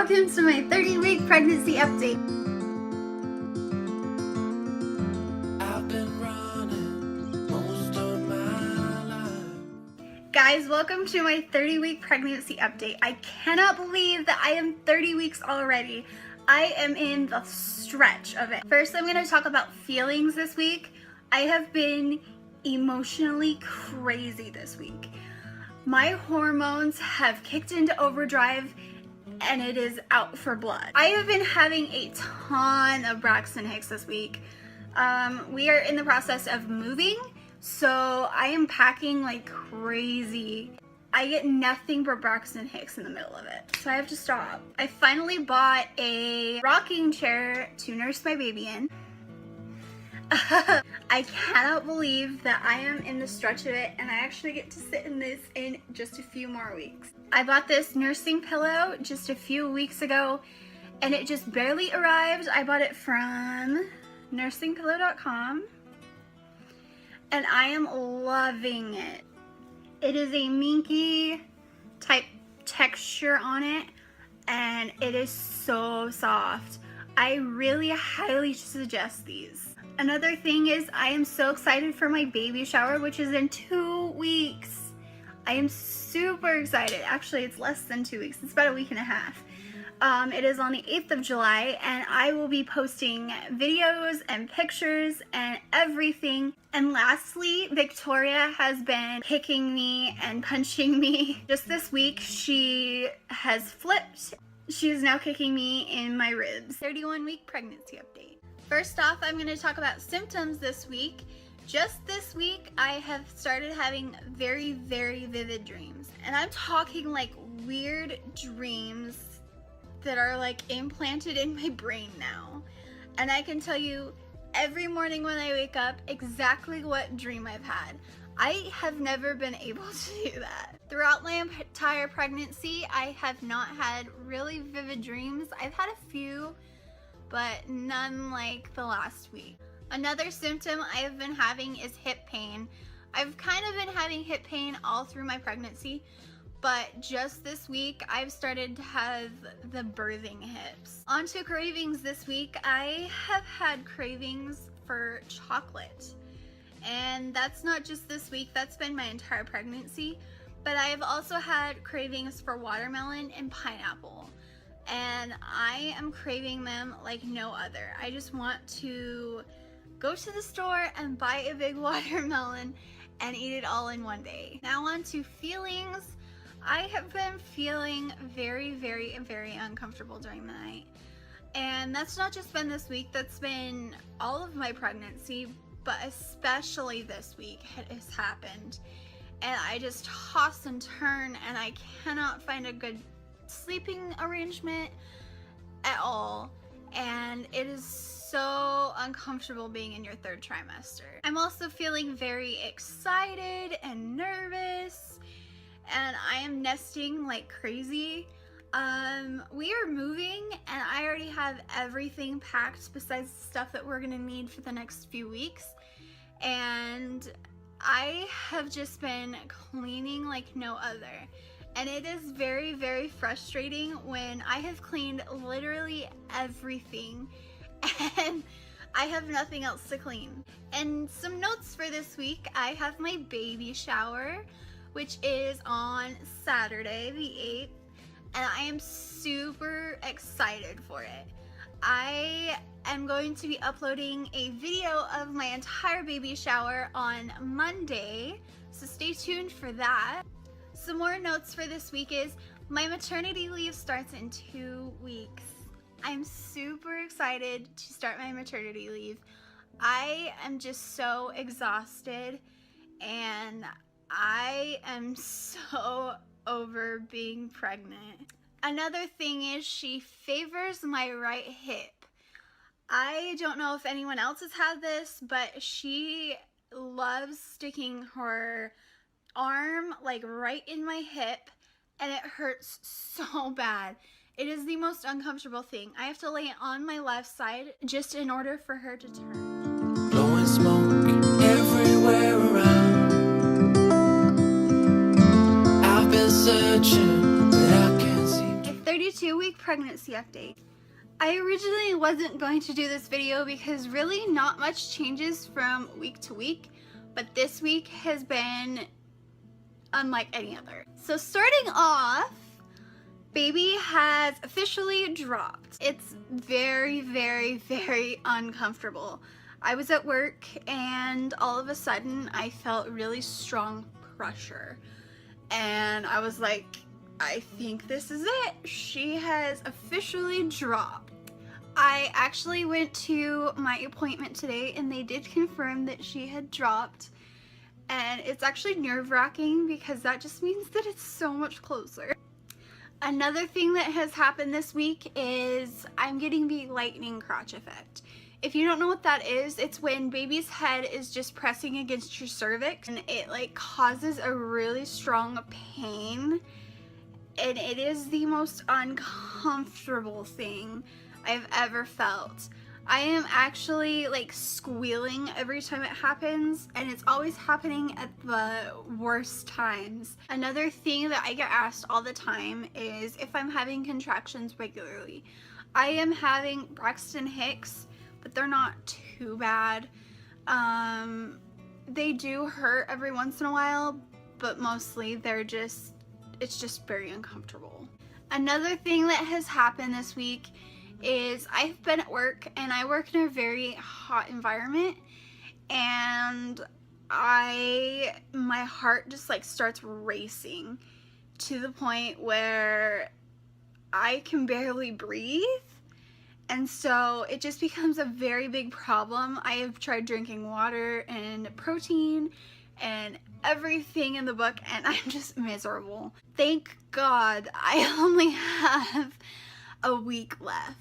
welcome to my 30-week pregnancy update. I've been running most of my life. Guys, welcome to my 30-week pregnancy update. I cannot believe that I am 30 weeks already. I am in the stretch of it. First, I'm going to talk about feelings this week. I have been emotionally crazy this week. My hormones have kicked into overdrive and it is out for blood. I have been having a ton of Braxton Hicks this week. We are in the process of moving, so I am packing like crazy. I get nothing but Braxton Hicks in the middle of it, so I have to stop. I finally bought a rocking chair to nurse my baby in. I cannot believe that I am in the stretch of it and I actually get to sit in this in just a few more weeks. I bought this nursing pillow just a few weeks ago and it just barely arrived. I bought it from nursingpillow.com and I am loving it. It is a minky type texture on it and it is so soft. I really highly suggest these. Another thing is I am so excited for my baby shower, which is in 2 weeks. I am super excited. Actually, it's less than 2 weeks. It's about a week and a half. It is on the 8th of July, and I will be posting videos and pictures and everything. And lastly, Victoria has been kicking me and punching me. Just this week, she has flipped. She is now kicking me in my ribs. 31-week pregnancy update. First off, I'm going to talk about symptoms this week. Just this week, I have started having very, very vivid dreams. And I'm talking like weird dreams that are like implanted in my brain now. And I can tell you every morning when I wake up exactly what dream I've had. I have never been able to do that. Throughout my entire pregnancy, I have not had really vivid dreams. I've had a few, but none like the last week. Another symptom I have been having is hip pain. I've kind of been having hip pain all through my pregnancy, but just this week I've started to have the birthing hips. On to cravings this week. I have had cravings for chocolate. And that's not just this week, that's been my entire pregnancy. But I have also had cravings for watermelon and pineapple. And I am craving them like no other. I just want to go to the store and buy a big watermelon and eat it all in one day. Now on to feelings. I have been feeling very, very, very uncomfortable during the night. And that's not just been this week, that's been all of my pregnancy, but especially this week it has happened. And I just toss and turn and I cannot find a good sleeping arrangement at all, and it is so uncomfortable being in your 3rd trimester. I'm also feeling very excited and nervous, and I am nesting like crazy. We are moving and I already have everything packed besides the stuff that we're gonna need for the next few weeks, and I have just been cleaning like no other. And it is very, very frustrating when I have cleaned literally everything and I have nothing else to clean. And some notes for this week, I have my baby shower, which is on Saturday the 8th, and I am super excited for it. I am going to be uploading a video of my entire baby shower on Monday, so stay tuned for that. Some more notes for this week is my maternity leave starts in 2 weeks. I'm super excited to start my maternity leave. I am just so exhausted and I am so over being pregnant. Another thing is she favors my right hip. I don't know if anyone else has had this, but she loves sticking her arm like right in my hip and it hurts so bad. It is the most uncomfortable thing. I have to lay it on my left side just in order for her to turn. Blowing smoke everywhere around. I've been searching, but I can't see. If 30 32-week pregnancy update. I originally wasn't going to do this video because really not much changes from week to week, but this week has been unlike any other. So starting off, baby has officially dropped. It's very, very, very uncomfortable. I was at work and all of a sudden I felt really strong pressure. And I was like, I think this is it. She has officially dropped. I actually went to my appointment today and they did confirm that she had dropped. And it's actually nerve-wracking because that just means that it's so much closer. Another thing that has happened this week is I'm getting the lightning crotch effect. If you don't know what that is, it's when baby's head is just pressing against your cervix and it like causes a really strong pain, and it is the most uncomfortable thing I've ever felt. I am actually like squealing every time it happens, and it's always happening at the worst times. Another thing that I get asked all the time is if I'm having contractions regularly. I am having Braxton Hicks, but they're not too bad. They do hurt every once in a while, but mostly it's just very uncomfortable. Another thing that has happened this week is I've been at work and I work in a very hot environment, and my heart just like starts racing to the point where I can barely breathe. And so it just becomes a very big problem. I have tried drinking water and protein and everything in the book, and I'm just miserable. Thank God I only have a week left.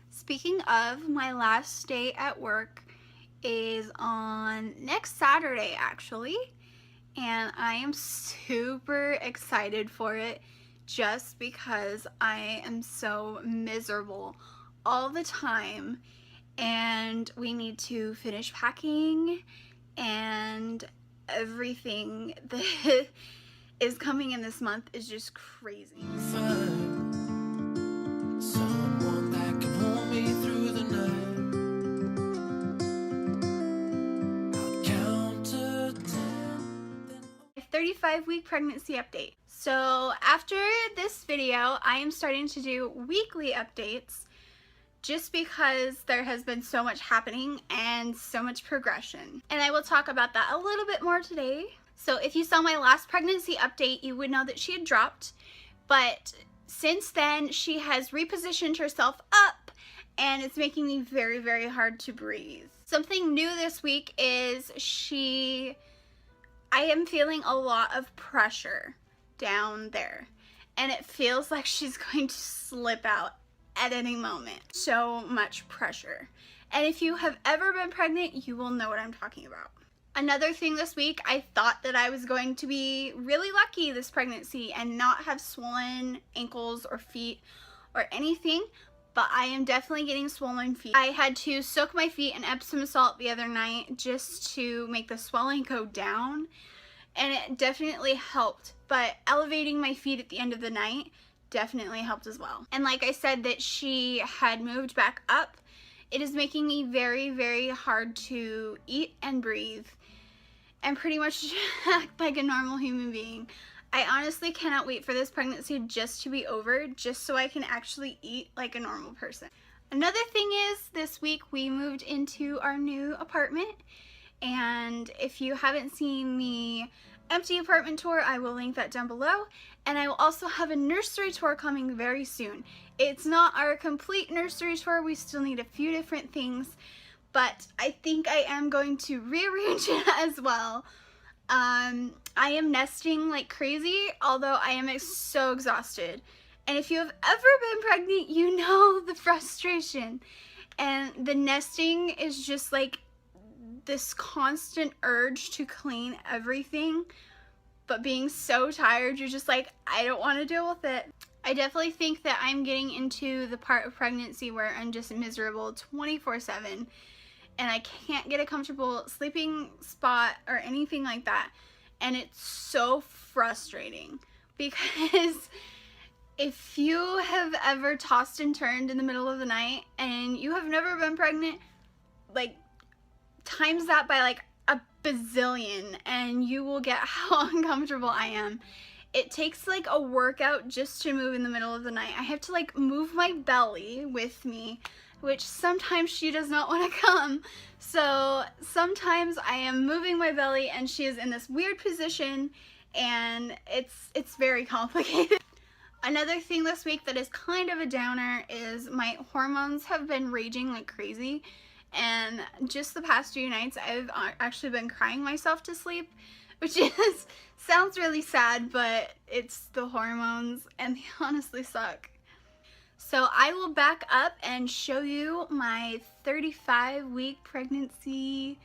Speaking of, my last day at work is on next Saturday actually, and I am super excited for it just because I am so miserable all the time, and we need to finish packing, and everything that is coming in this month is just crazy. Someone that can hold me through the night. I'll count to 10. 35-week pregnancy update. So after this video, I am starting to do weekly updates just because there has been so much happening and so much progression. And I will talk about that a little bit more today. So if you saw my last pregnancy update, you would know that she had dropped, but since then she has repositioned herself up and it's making me very, very hard to breathe. Something new this week is I am feeling a lot of pressure down there, and it feels like she's going to slip out at any moment. So much pressure. And if you have ever been pregnant, you will know what I'm talking about. Another thing this week, I thought that I was going to be really lucky this pregnancy and not have swollen ankles or feet or anything, but I am definitely getting swollen feet. I had to soak my feet in Epsom salt the other night just to make the swelling go down, and it definitely helped, but elevating my feet at the end of the night definitely helped as well. And like I said that she had moved back up, it is making me very, very hard to eat and breathe and pretty much act like a normal human being. I honestly cannot wait for this pregnancy just to be over, just so I can actually eat like a normal person. Another thing is, this week we moved into our new apartment, and if you haven't seen the empty apartment tour, I will link that down below, and I will also have a nursery tour coming very soon. It's not our complete nursery tour, we still need a few different things, but I think I am going to rearrange it as well. I am nesting like crazy, although I am so exhausted. And if you have ever been pregnant, you know the frustration. And the nesting is just like this constant urge to clean everything, but being so tired, you're just like, I don't want to deal with it. I definitely think that I'm getting into the part of pregnancy where I'm just miserable 24/7, and I can't get a comfortable sleeping spot or anything like that. And it's so frustrating because If you have ever tossed and turned in the middle of the night and you have never been pregnant, like, times that by like a bazillion and you will get how uncomfortable I am. It takes like a workout just to move in the middle of the night. I have to like move my belly with me, which sometimes she does not want to come. So sometimes I am moving my belly and she is in this weird position, and it's very complicated. Another thing this week that is kind of a downer is my hormones have been raging like crazy, and just the past few nights I've actually been crying myself to sleep, which sounds really sad, but it's the hormones and they honestly suck. So I will back up and show you my 35-week pregnancy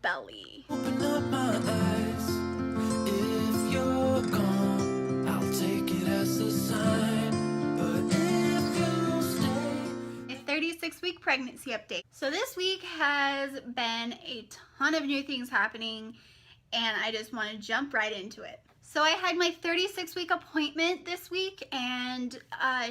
belly. Open up my eyes. If you're gone, I'll take it as a sign. But if you stay, A 36-week pregnancy update. So this week has been a ton of new things happening, and I just want to jump right into it. So I had my 36-week appointment this week, and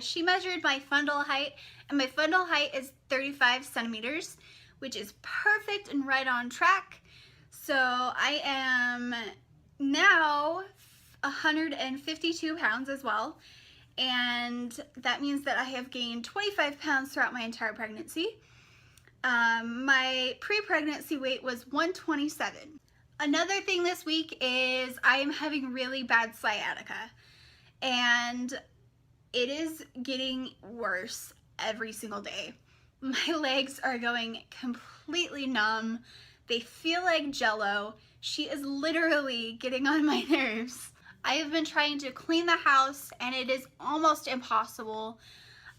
she measured my fundal height, and my fundal height is 35 centimeters, which is perfect and right on track. So I am now 152 pounds as well, and that means that I have gained 25 pounds throughout my entire pregnancy. My pre-pregnancy weight was 127. Another thing this week is I am having really bad sciatica, and it is getting worse every single day. My legs are going completely numb. They feel like jello. She is literally getting on my nerves. I have been trying to clean the house and it is almost impossible.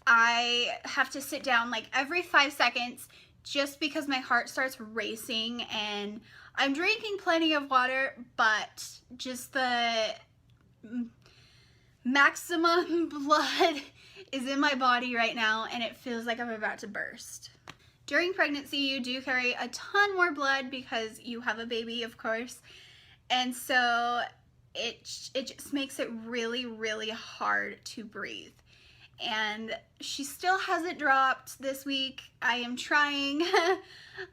I have to sit down like every 5 seconds just because my heart starts racing, and I'm drinking plenty of water, but just the maximum blood is in my body right now and it feels like I'm about to burst. During pregnancy, you do carry a ton more blood because you have a baby, of course, and so it just makes it really, really hard to breathe. And she still hasn't dropped this week. I am trying.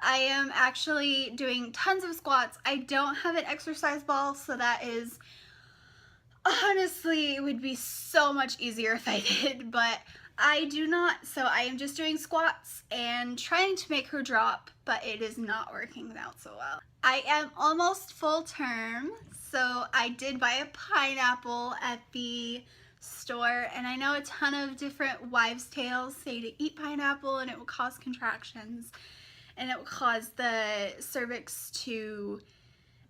I am actually doing tons of squats. I don't have an exercise ball, so that is, honestly, it would be so much easier if I did, but I do not. So I am just doing squats and trying to make her drop, but it is not working out so well. I am almost full term, so I did buy a pineapple at the store, and I know a ton of different wives' tales say to eat pineapple and it will cause contractions and it will cause the cervix to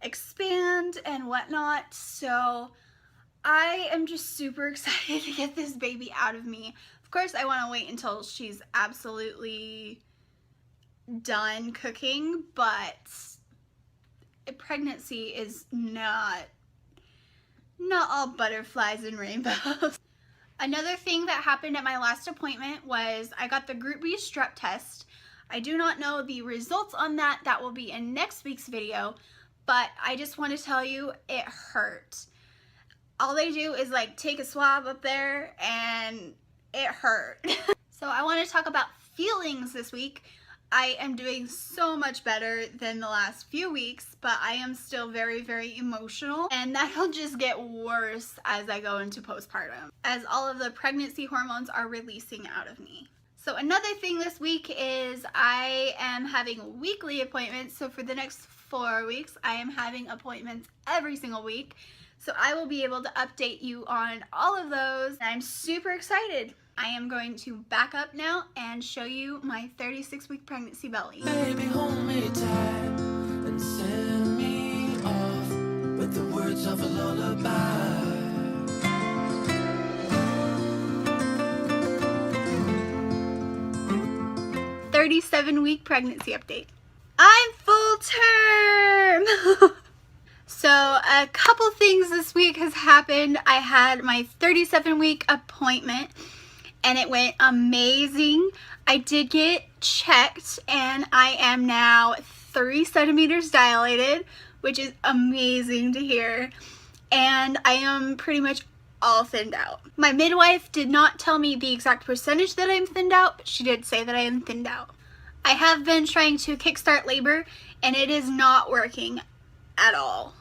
expand and whatnot. So I am just super excited to get this baby out of me. Of course, I want to wait until she's absolutely done cooking, but pregnancy is not all butterflies and rainbows. Another thing that happened at my last appointment was I got the Group B strep test. I do not know the results on that. That will be in next week's video, but I just want to tell you it hurt. All they do is like take a swab up there and it hurt. So I want to talk about feelings this week. I am doing so much better than the last few weeks, but I am still very, very emotional, and that'll just get worse as I go into postpartum, as all of the pregnancy hormones are releasing out of me. So another thing this week is I am having weekly appointments. So for the next 4 weeks, I am having appointments every single week. So I will be able to update you on all of those. I'm super excited. I am going to back up now and show you my 36-week pregnancy belly. baby, hold me tight and send me off with the words of a lullaby. 37-week pregnancy update. I'm full term! So a couple things this week has happened. I had my 37-week appointment and it went amazing. I did get checked and I am now 3 centimeters dilated, which is amazing to hear. And I am pretty much all thinned out. My midwife did not tell me the exact percentage that I'm thinned out, but she did say that I am thinned out. I have been trying to kickstart labor and it is not working at all.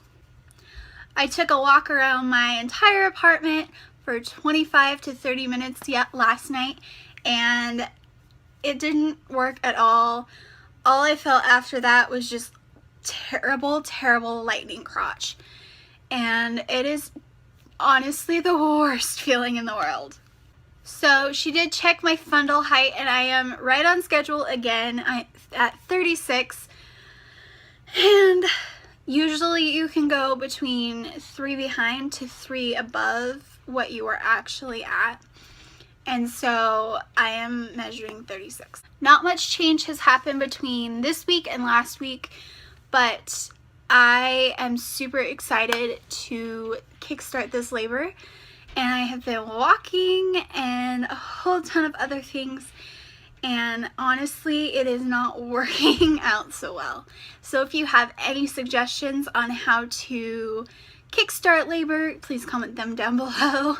I took a walk around my entire apartment for 25 to 30 minutes last night and it didn't work at all. All I felt after that was just terrible lightning crotch. And it is honestly the worst feeling in the world. So she did check my fundal height and I am right on schedule again at 36. And usually you can go between 3 behind to 3 above what you are actually at. And so I am measuring 36. Not much change has happened between this week and last week, but I am super excited to kickstart this labor. And I have been walking and a whole ton of other things. And honestly, it is not working out so well. So if you have any suggestions on how to kickstart labor, please comment them down below.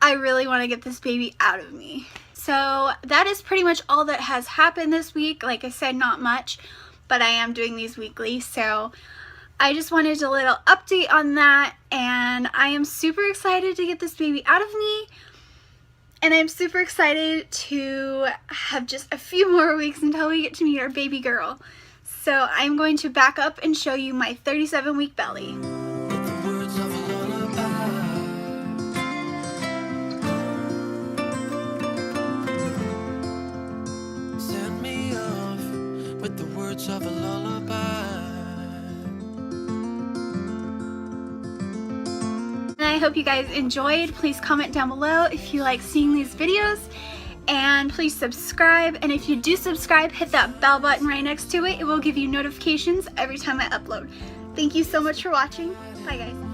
I really want to get this baby out of me. So that is pretty much all that has happened this week. Like I said, not much, but I am doing these weekly. So I just wanted a little update on that, and I am super excited to get this baby out of me. And I'm super excited to have just a few more weeks until we get to meet our baby girl. So I'm going to back up and show you my 37-week belly. With the words of a lullaby. Set me off with the words of a lullaby. I hope you guys enjoyed. Please comment down below if you like seeing these videos, and please subscribe. And if you do subscribe, hit that bell button right next to it. It will give you notifications every time I upload. Thank you so much for watching. Bye guys.